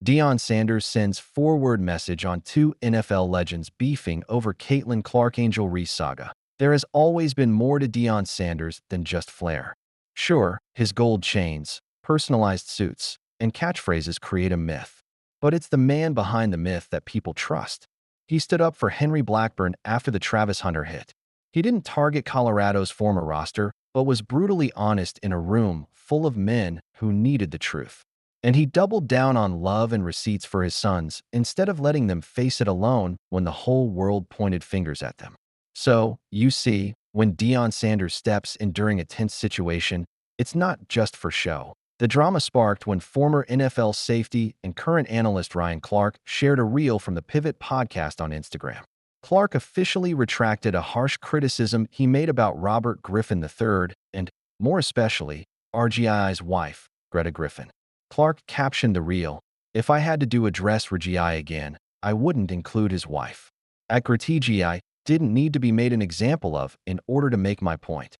Deion Sanders sends forward message on two NFL legends beefing over Caitlin Clark-Angel Reese saga. There has always been more to Deion Sanders than just flair. Sure, his gold chains, personalized suits, and catchphrases create a myth. But it's the man behind the myth that people trust. He stood up for Henry Blackburn after the Travis Hunter hit. He didn't target Colorado's former roster, but was brutally honest in a room full of men who needed the truth. And he doubled down on love and receipts for his sons instead of letting them face it alone when the whole world pointed fingers at them. So, you see, when Deion Sanders steps in during a tense situation, it's not just for show. The drama sparked when former NFL safety and current analyst Ryan Clark shared a reel from the Pivot podcast on Instagram. Clark officially retracted a harsh criticism he made about Robert Griffin III and, more especially, RGI's wife, Greta Griffin. Clark captioned the reel, "If I had to do address RGI again, I wouldn't include his wife. At GI didn't need to be made an example of in order to make my point."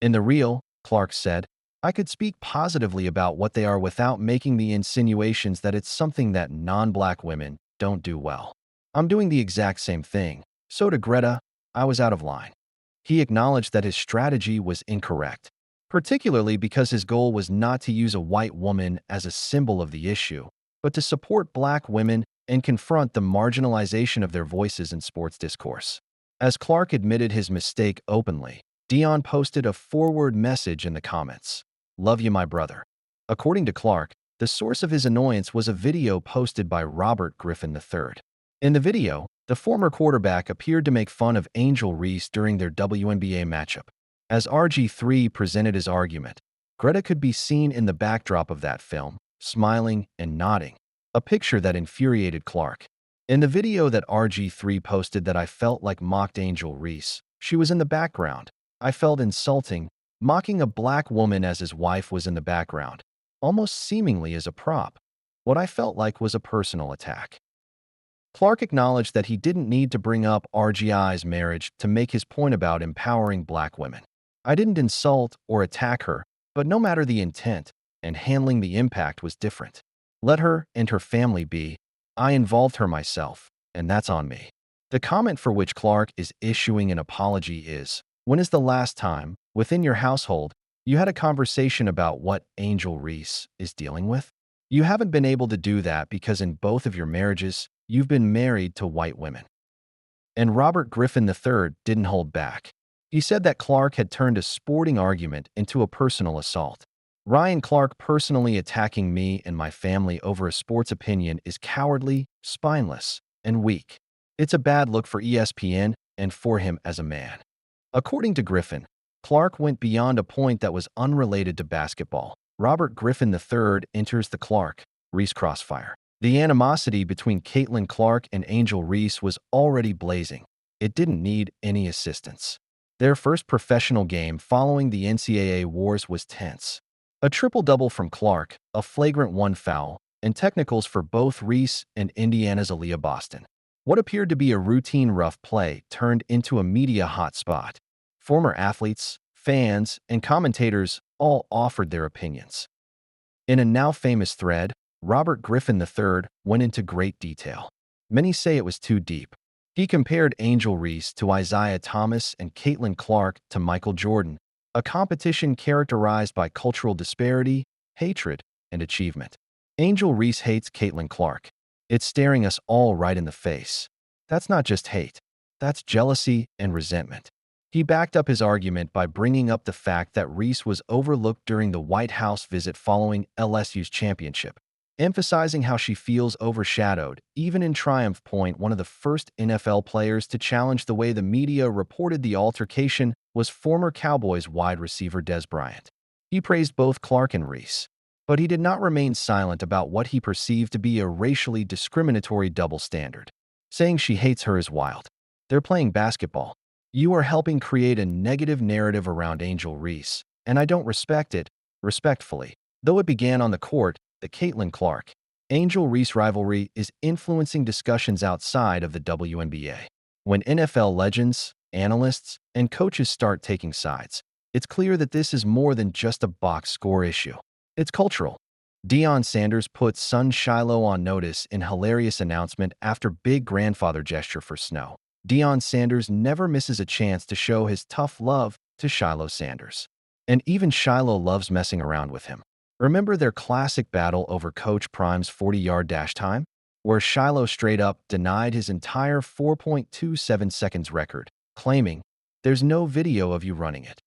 In the reel, Clark said, "I could speak positively about what they are without making the insinuations that it's something that non-black women don't do well. I'm doing the exact same thing. So to Greta, I was out of line." He acknowledged that his strategy was incorrect, particularly because his goal was not to use a white woman as a symbol of the issue, but to support black women and confront the marginalization of their voices in sports discourse. As Clark admitted his mistake openly, Deion posted a forward message in the comments. "Love you, my brother." According to Clark, the source of his annoyance was a video posted by Robert Griffin III. In the video, the former quarterback appeared to make fun of Angel Reese during their WNBA matchup. As RG3 presented his argument, Greta could be seen in the backdrop of that film, smiling and nodding, a picture that infuriated Clark. In the video that RG3 posted that I felt like mocked Angel Reese, she was in the background. I felt insulting, mocking a black woman as his wife was in the background, almost seemingly as a prop. What I felt like was a personal attack. Clark acknowledged that he didn't need to bring up RGI's marriage to make his point about empowering black women. "I didn't insult or attack her, but no matter the intent, and handling the impact was different. Let her and her family be. I involved her myself, and that's on me." The comment for which Clark is issuing an apology is, "When is the last time, within your household, you had a conversation about what Angel Reese is dealing with? You haven't been able to do that because in both of your marriages, you've been married to white women." And Robert Griffin III didn't hold back. He said that Clark had turned a sporting argument into a personal assault. "Ryan Clark personally attacking me and my family over a sports opinion is cowardly, spineless, and weak. It's a bad look for ESPN and for him as a man." According to Griffin, Clark went beyond a point that was unrelated to basketball. Robert Griffin III enters the Clark-Reese crossfire. The animosity between Caitlin Clark and Angel Reese was already blazing. It didn't need any assistance. Their first professional game following the NCAA wars was tense. A triple-double from Clark, a flagrant one foul, and technicals for both Reese and Indiana's Aaliyah Boston. What appeared to be a routine rough play turned into a media hotspot. Former athletes, fans, and commentators all offered their opinions. In a now famous thread, Robert Griffin III went into great detail. Many say it was too deep. He compared Angel Reese to Isaiah Thomas and Caitlin Clark to Michael Jordan, a competition characterized by cultural disparity, hatred, and achievement. Angel Reese hates Caitlin Clark. It's staring us all right in the face. That's not just hate. That's jealousy and resentment. He backed up his argument by bringing up the fact that Reese was overlooked during the White House visit following LSU's championship, emphasizing how she feels overshadowed, even in Triumph Point. One of the first NFL players to challenge the way the media reported the altercation was former Cowboys wide receiver Dez Bryant. He praised both Clark and Reese, but he did not remain silent about what he perceived to be a racially discriminatory double standard. Saying she hates her is wild. They're playing basketball. You are helping create a negative narrative around Angel Reese, and I don't respect it, respectfully. Though it began on the court, the Caitlin Clark, Angel Reese rivalry is influencing discussions outside of the WNBA. When NFL legends, analysts, and coaches start taking sides, it's clear that this is more than just a box score issue. It's cultural. Deion Sanders puts son Shiloh on notice in hilarious announcement after big grandfather gesture for Snow. Deion Sanders never misses a chance to show his tough love to Shiloh Sanders. And even Shiloh loves messing around with him. Remember their classic battle over Coach Prime's 40-yard dash time? Where Shiloh straight up denied his entire 4.27 seconds record, claiming, "There's no video of you running it."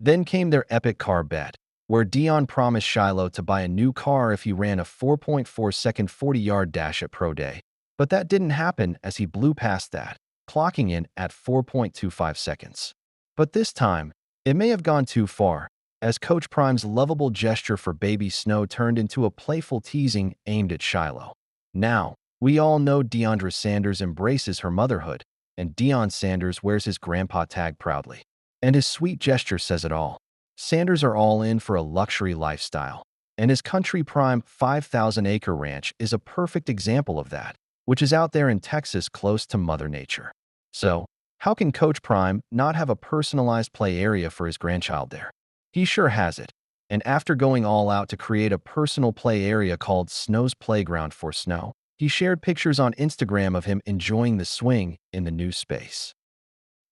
Then came their epic car bet, where Deion promised Shiloh to buy a new car if he ran a 4.4-second 40-yard dash at Pro Day. But that didn't happen as he blew past that, clocking in at 4.25 seconds. But this time, it may have gone too far, as Coach Prime's lovable gesture for baby Snow turned into a playful teasing aimed at Shiloh. Now, we all know Deandra Sanders embraces her motherhood, and Deion Sanders wears his grandpa tag proudly. And his sweet gesture says it all. Sanders are all in for a luxury lifestyle, and his Country Prime 5,000-acre ranch is a perfect example of that, which is out there in Texas close to Mother Nature. So, how can Coach Prime not have a personalized play area for his grandchild there? He sure has it, and after going all out to create a personal play area called Snow's Playground for Snow, he shared pictures on Instagram of him enjoying the swing in the new space.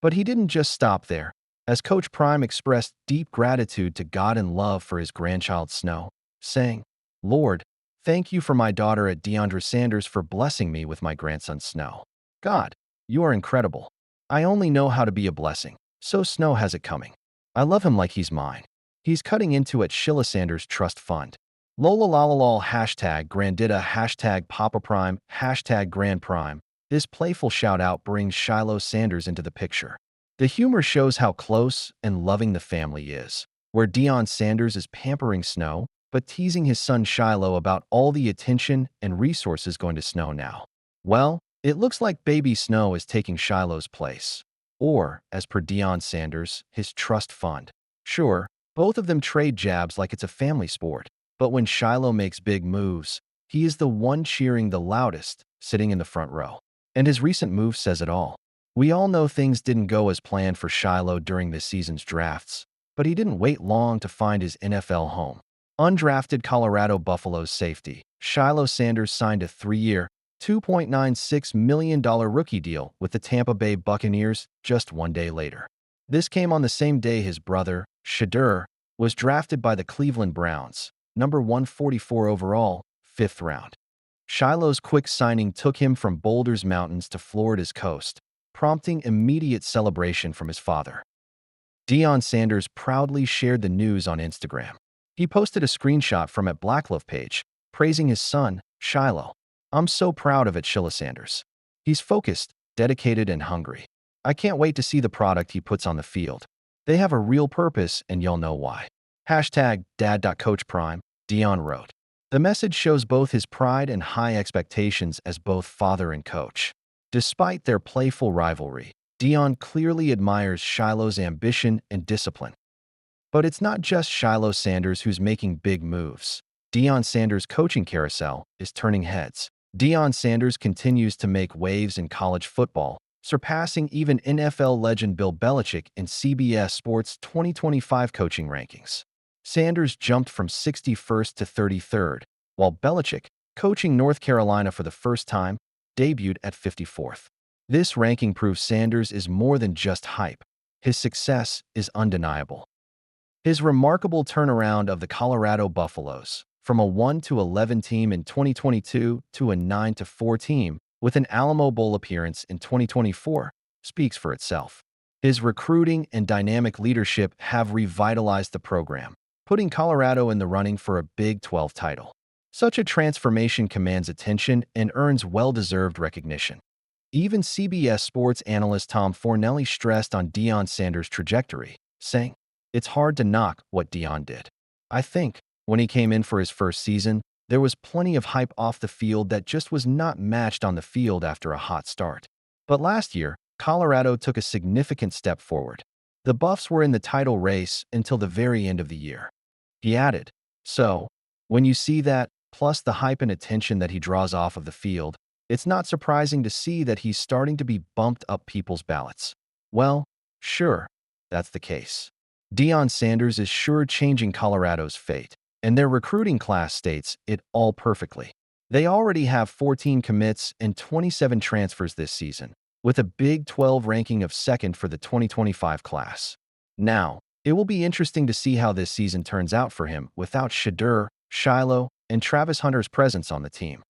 But he didn't just stop there, as Coach Prime expressed deep gratitude to God and love for his grandchild Snow, saying, "Lord, thank you for my daughter at Deandra Sanders for blessing me with my grandson Snow. God, you are incredible. I only know how to be a blessing, so Snow has it coming. I love him like he's mine." He's cutting into at Shiloh Sanders Trust Fund. Lolalalal hashtag Grandida hashtag Papa Prime hashtag Grand Prime. This playful shout-out brings Shiloh Sanders into the picture. The humor shows how close and loving the family is, where Deion Sanders is pampering Snow, but teasing his son Shiloh about all the attention and resources going to Snow now. Well, it looks like baby Snow is taking Shiloh's place. Or, as per Deion Sanders, his trust fund. Sure, both of them trade jabs like it's a family sport, but when Shiloh makes big moves, he is the one cheering the loudest, sitting in the front row. And his recent move says it all. We all know things didn't go as planned for Shiloh during this season's drafts, but he didn't wait long to find his NFL home. Undrafted Colorado Buffaloes safety, Shiloh Sanders signed a 3-year, $2.96 million rookie deal with the Tampa Bay Buccaneers just one day later. This came on the same day his brother, Shadur, was drafted by the Cleveland Browns, number 144 overall, 5th round. Shiloh's quick signing took him from Boulder's mountains to Florida's coast, prompting immediate celebration from his father. Deion Sanders proudly shared the news on Instagram. He posted a screenshot from at Blacklove page, praising his son, Shiloh. "I'm so proud of it, Shiloh Sanders. He's focused, dedicated, and hungry. I can't wait to see the product he puts on the field. They have a real purpose, and you'll know why." Hashtag Dad.CoachPrime, Deion wrote. The message shows both his pride and high expectations as both father and coach. Despite their playful rivalry, Deion clearly admires Shiloh's ambition and discipline. But it's not just Shiloh Sanders who's making big moves. Deion Sanders' coaching carousel is turning heads. Deion Sanders continues to make waves in college football, surpassing even NFL legend Bill Belichick in CBS Sports' 2025 coaching rankings. Sanders jumped from 61st to 33rd, while Belichick, coaching North Carolina for the first time, debuted at 54th. This ranking proves Sanders is more than just hype. His success is undeniable. His remarkable turnaround of the Colorado Buffaloes, from a 1-11 team in 2022 to a 9-4 team, with an Alamo Bowl appearance in 2024, speaks for itself. His recruiting and dynamic leadership have revitalized the program, putting Colorado in the running for a Big 12 title. Such a transformation commands attention and earns well-deserved recognition. Even CBS Sports analyst Tom Fornelli stressed on Deion Sanders' trajectory, saying, "It's hard to knock what Deion did. I think, when he came in for his first season, there was plenty of hype off the field that just was not matched on the field after a hot start. But last year, Colorado took a significant step forward. The Buffs were in the title race until the very end of the year." He added, "So, when you see that, plus the hype and attention that he draws off of the field, it's not surprising to see that he's starting to be bumped up people's ballots." Well, sure, that's the case. Deion Sanders is sure changing Colorado's fate. and their recruiting class states it all perfectly. They already have 14 commits and 27 transfers this season, with a Big 12 ranking of second for the 2025 class. Now, it will be interesting to see how this season turns out for him without Shadur, Shiloh, and Travis Hunter's presence on the team.